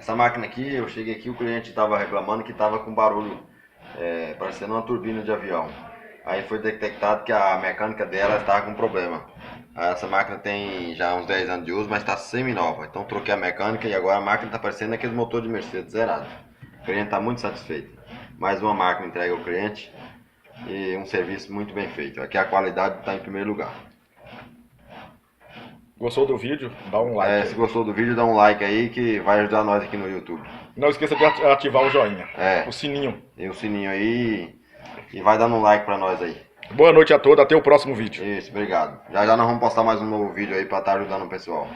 Essa máquina aqui, eu cheguei aqui, o cliente estava reclamando que estava com barulho, parecendo uma turbina de avião. Aí foi detectado que a mecânica dela estava com problema. Essa máquina tem já uns 10 anos de uso, mas está semi-nova. Então troquei a mecânica e agora a máquina está parecendo aquele motor de Mercedes zerado. O cliente está muito satisfeito. Mais uma máquina entregue ao cliente e um serviço muito bem feito. Aqui a qualidade está em primeiro lugar. Gostou do vídeo? Dá um like Se aí. gostou do vídeo, dá um like aí que vai ajudar nós aqui no YouTube. Não esqueça de ativar o joinha, É. o sininho. E o sininho aí e vai dando um like pra nós aí. Boa noite a todos, até o próximo vídeo. Isso, obrigado. Já já nós vamos postar mais um novo vídeo aí pra estar ajudando o pessoal.